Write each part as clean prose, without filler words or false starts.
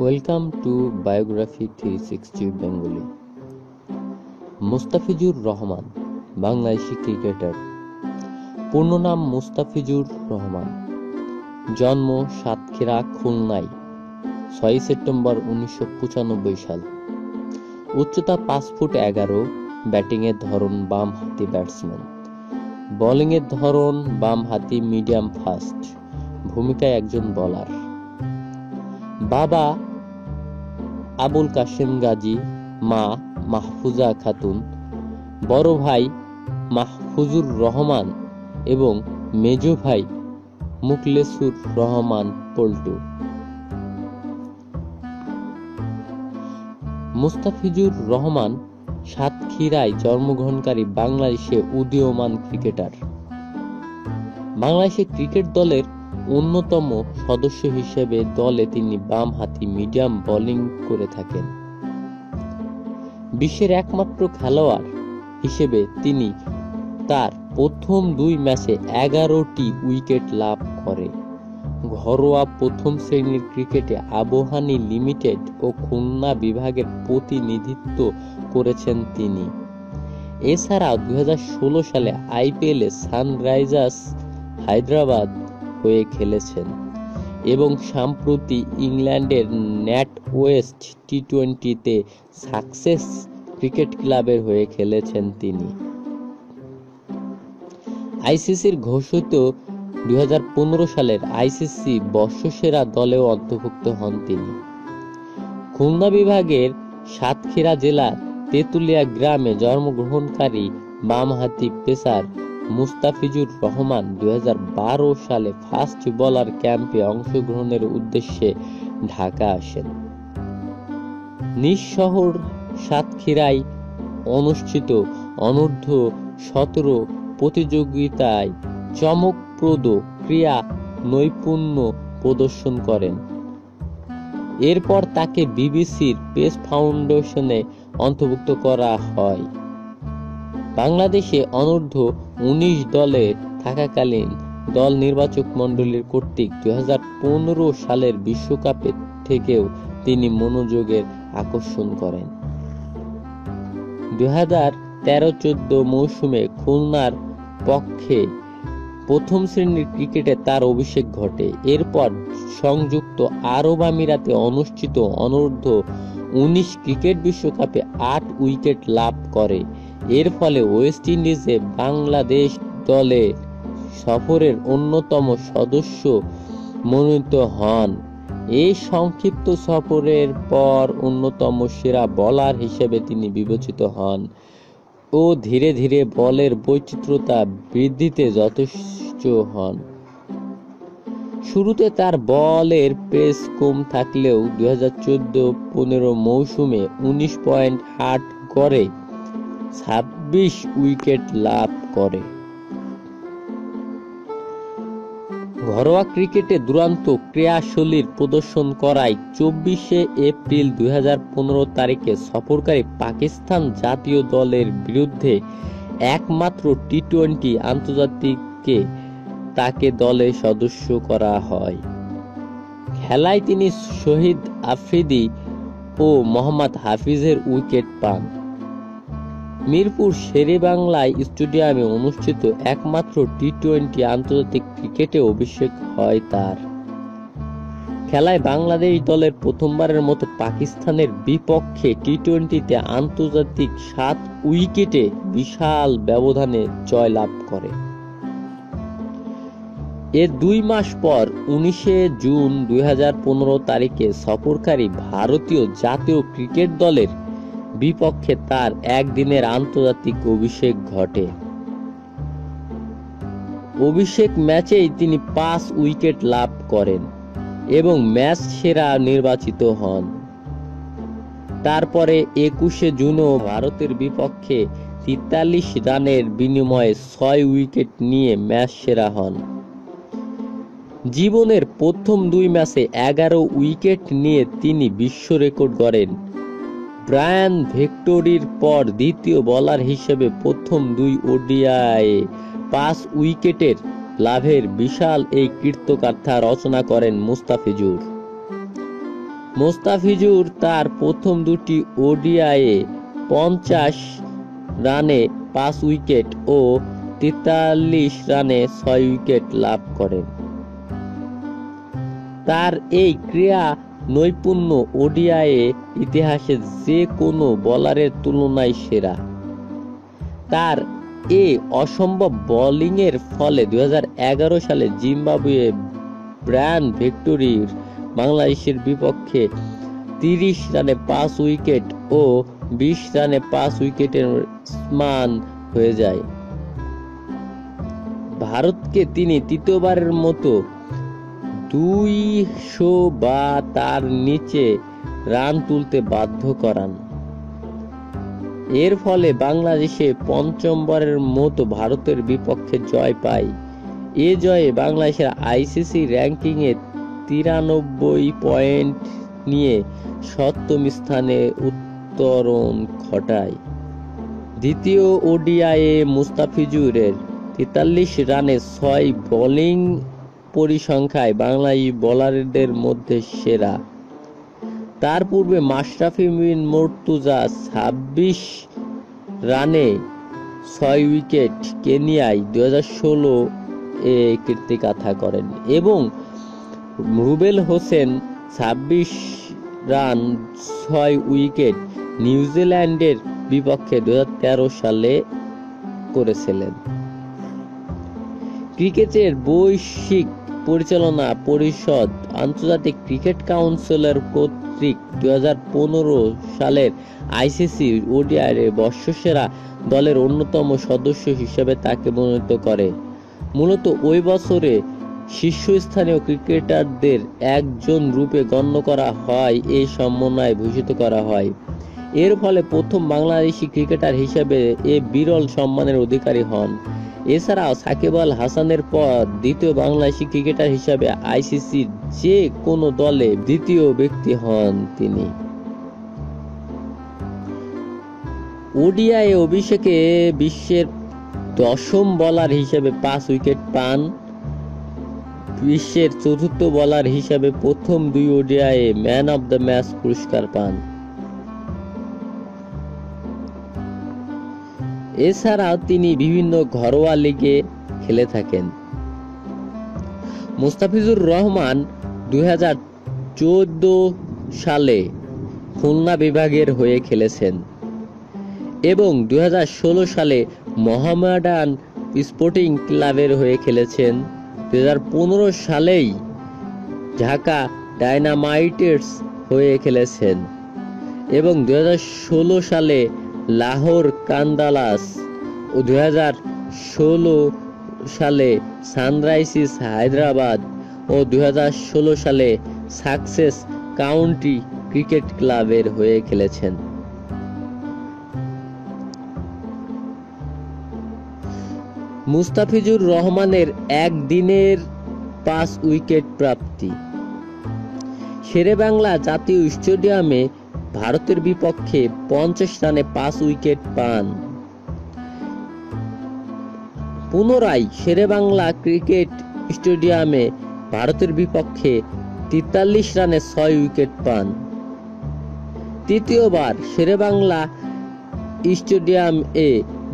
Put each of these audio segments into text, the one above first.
Welcome to biography 360 Bengali. Mustafizur Rahman Bangladeshi cricketer. পূর্ণ নাম মুস্তাফিজুর রহমান। জন্ম সাতক্ষীরা, খুলনায় 6 সেপ্টেম্বর 1995 সাল। উচ্চতা 5 ফুট 11। ব্যাটিংয়ের ধরন বাম হাতি ব্যাটসম্যান। বোলিংয়ের ধরন বাম হাতি মিডিয়াম ফাস্ট। ভূমিকায় একজন বোলার। বাবা আবুল কাশেম গাজী, মা মাহফুজা খাতুন, বড় ভাই মাহফুজুর রহমান এবং মেজো ভাই মুখলেসুর রহমান পল্টু। মুস্তাফিজুর রহমান সাতক্ষীরায় জন্মগ্রহণকারী বাংলাদেশে উদীয়মান ক্রিকেটার। বাংলাদেশের ক্রিকেট দলের অন্যতম সদস্য হিসেবে দলে তিনি বাম হাতি মিডিয়াম বোলিং করে থাকেন। বিশ্বের একমাত্র খেলোয়াড় হিসেবে তিনি তার প্রথম 2 ম্যাচে 11টি উইকেট লাভ করে। ঘরোয়া প্রথম শ্রেণীর ক্রিকেটে আবাহনী লিমিটেড ও খুলনা বিভাগের প্রতিনিধিত্ব করেছেন তিনি। এছাড়াও 2016 সালে আইপিএলে সানরাইজার্স হায়দ্রাবাদ হয়ে খেলেছেন এবং সম্প্রতি ইংল্যান্ডের ন্যাটওয়েস্ট টি20তে সাকসেস ক্রিকেট ক্লাবের হয়ে খেলেছেন তিনি। আইসিসির ঘোষিত 2015 সালের আইসিসি বর্ষসেরা দলেও অন্তর্ভুক্ত হন তিনি। খুলনা বিভাগের সাতক্ষীরা জেলার তেতুলিয়া গ্রামে জন্মগ্রহণকারী বামহাতি পেসার মুস্তাফিজুর রহমান 2012 সালে ফাস্ট বোলার ক্যাম্পে অংশগ্রহণের উদ্দেশ্যে ঢাকা আসেন। নিজ শহর সাতক্ষীরায় অনুষ্ঠিত অনূর্ধ্ব-17 প্রতিযোগিতায় চমকপ্রদ ক্রীড়া নৈপুণ্য প্রদর্শন করেন। এরপর তাকে বিবিসির পেস ফাউন্ডেশনে অন্তর্ভুক্ত করা হয়। বাংলাদেশে অনূর্ধ্ব-19 দলে থাকাকালীন দল নির্বাচক মণ্ডলীর কর্তৃক 2015 সালের বিশ্বকাপের থেকেও তিনি মনোযোগের আকর্ষণ করেন। 2013-14 মৌসুমে খুলনার পক্ষে প্রথম শ্রেণীর ক্রিকেটে তার অভিষেক ঘটে। এরপর সংযুক্ত আরব আমিরাতে অনুষ্ঠিত অনূর্ধ্ব-19 ক্রিকেট বিশ্বকাপে 8 উইকেট লাভ করে। এর ফলে ওয়েস্ট ইন্ডিজে বাংলাদেশ দলে সফরের অন্যতম সদস্য মনোনীত হন। এই সংক্ষিপ্ত সফরের পর অন্যতম সেরা বোলার হিসেবে তিনি বিবেচিত হন ও ধীরে ধীরে বলের বৈচিত্র্যতা বৃদ্ধিতে যথেষ্ট হন। শুরুতে তার বলের পেস কম থাকলেও 2014-15 মৌসুমে 19.8 গড়ে 26 উইকেট লাভ করে। ঘরোয়া ক্রিকেটে দুর্দান্ত ক্রীড়াশৈলীর প্রদর্শন করায় 24 এপ্রিল 2015 তারিখে সফরকারী পাকিস্তান জাতীয় দলের বিরুদ্ধে একমাত্র টি20 আন্তর্জাতিকে তাকে দলে সদস্য করা হয়। খেলায় তিনি শহীদ আফ্রিদি ও মোহাম্মদ হাফিজের উইকেট পান। মিরপুর শেরেবাংলা স্টেডিয়ামে অনুষ্ঠিত একমাত্র টি20 আন্তর্জাতিক ক্রিকেটে অভিষেক হয় তার। খেলায় বাংলাদেশ দলের প্রথমবারের মতো পাকিস্তানের বিপক্ষে টি20তে আন্তর্জাতিক 7 উইকেটে বিশাল ব্যবধানে জয়লাভ করে। এর 2 মাস পর 19 জুন 2015 তারিখে সফরকারী ভারতীয় জাতীয় ক্রিকেট দলের বিপক্ষে তার একদিনের আন্তর্জাতিক অভিষেক ঘটে। অভিষেক ম্যাচেই তিনি 5 উইকেট লাভ করেন এবং ম্যাচ সেরা নির্বাচিত হন। তারপরে 21 জুনও ভারতের বিপক্ষে 43 রানের বিনিময়ে 6 উইকেট নিয়ে ম্যাচ সেরা হন। জীবনের প্রথম 2 ম্যাচে 11 উইকেট নিয়ে তিনি বিশ্ব রেকর্ড গড়েন। ব্রায়ান ভিক্টোরির পর দ্বিতীয় বোলার হিসেবে প্রথম 2 ওডিআইয়ে 5 উইকেটের লাভের বিশাল এই কীর্তিগাঁথা রচনা করেন মুস্তাফিজুর। মুস্তাফিজুর তার প্রথম দুটি ওডিআইয়ে 50 রানে 5 উইকেট ও 43 রানে 6 উইকেট লাভ করেন। তার এই ক্রীড়া নৈপুণ্য ওডিআইয়ে ইতিহাসে যে কোনো বোলারের তুলনায় সেরা। তার এই অসম্ভব বোলিংয়ের ফলে 2011 সালে জিম্বাবুয়ে ব্রায়ান ভিক্টোরির বাংলাদেশের বিপক্ষে 30 রানে 5 উইকেট ও 20 রানে 5 উইকেটের সমান হয়ে যায়। ভারতকে তিনি তৃতীয়বারের মতো 200 বা তার নিচে রান তুলতে বাধ্য করান। এর ফলে বাংলাদেশে পঞ্চমবারের মতো ভারতের বিপক্ষে জয় পায়। এ জয়ে বাংলাদেশের আইসিসি র্যাঙ্কিংয়ে 93 পয়েন্ট নিয়ে 7ম স্থানে উত্তরণ ঘটায়। দ্বিতীয় ওডিআইয়ে মুস্তাফিজুরের 43 রানে 6 বোলিং পরিসংখ্যায় বাংলাদেশি বোলারদের মধ্যে সেরা। তার পূর্বে মাশরাফি বিন মুর্তজা 26 রানে 6 উইকেট কেনিয়ায় 2016 এ কীর্তিগাঁথা করেন এবং রুবেল হোসেন 26 রান 6 উইকেট নিউজিল্যান্ডের বিপক্ষে 2013 সালে করেছিলেন। ক্রিকেটের বৈশ্বিক পরিচালনা পরিষদ আন্তর্জাতিক ক্রিকেট কাউন্সিলের কর্তৃক 2015 সালের আইসিসি ওডিআইয়ের বর্ষসেরা দলের অন্যতম সদস্য হিসেবে তাকে মনোনীত করে। মূলত ওই বছরে শীর্ষস্থানীয় ক্রিকেটারদের একজন রূপে গণ্য করা হয়, এই সম্মাননায় ভূষিত করা হয়। এর ফলে প্রথম বাংলাদেশি ক্রিকেটার হিসেবে এ বিরল সম্মানের অধিকারী হন। এছাড়াও সাকিব আল হাসানের পর দ্বিতীয় বাংলাদেশি ক্রিকেটার হিসেবে আইসিসির যে কোনো দলে দ্বিতীয় ব্যক্তি হন তিনি। ওডিআই অভিষেকে বিশ্বের 10ম বোলার হিসেবে 5 উইকেট পান। বিশ্বের 4র্থ বোলার হিসেবে প্রথম 2 ওডিআইয়ে ম্যান অব দ্য ম্যাচ পুরস্কার পান। এছাড়াও তিনি বিভিন্ন ঘরোয়া লিগে খেলে থাকেন। মুস্তাফিজুর রহমান 2014 সালে খুলনা বিভাগের হয়ে খেলেছেন এবং 2016 সালে মোহামেডান স্পোর্টিং ক্লাবের হয়ে খেলেছেন। 2015 সালেই ঢাকা ডায়নামাইটস হয়ে খেলেছেন এবং 2016 সালে লাহোর কান্দালাস ও 2016 সালে সানরাইজার্স হায়দ্রাবাদ ও 2016 সালে সাসেক্স কাউন্টি ক্রিকেট ক্লাবের হয়ে খেলেছেন। মুস্তাফিজুর রহমানের একদিনের 5 উইকেট প্রাপ্তি। শেরেবাংলা জাতীয় স্টেডিয়ামে ভারতের বিপক্ষে 50 রানে 5 উইকেট পান। পুনরায় শেরেবাংলা ক্রিকেট স্টেডিয়ামে ভারতের বিপক্ষে 43 রানে 6 উইকেট পান। তৃতীয়বার শেরেবাংলা স্টেডিয়ামে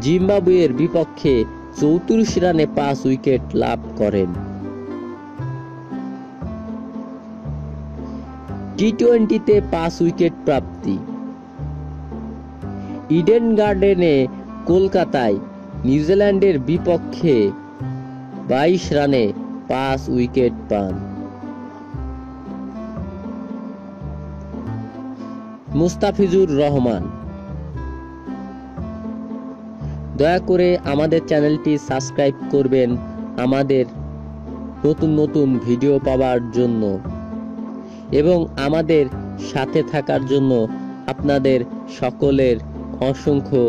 জিম্বাবুয়ের বিপক্ষে 34 রানে 5 উইকেট লাভ করেন। টি-20তে 5 উইকেট প্রাপ্তি। ইডেন গার্ডেনে কলকাতায় নিউজিল্যান্ডের বিপক্ষে 22 রানে 5 উইকেট পান। মুস্তাফিজুর রহমান। দয়া করে আমাদের চ্যানেলটি সাবস্ক্রাইব করবেন আমাদের নতুন নতুন ভিডিও পাওয়ার জন্য এবং আমাদের সাথে থাকার জন্য আপনাদের সকলের অসংখ্য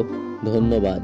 ধন্যবাদ।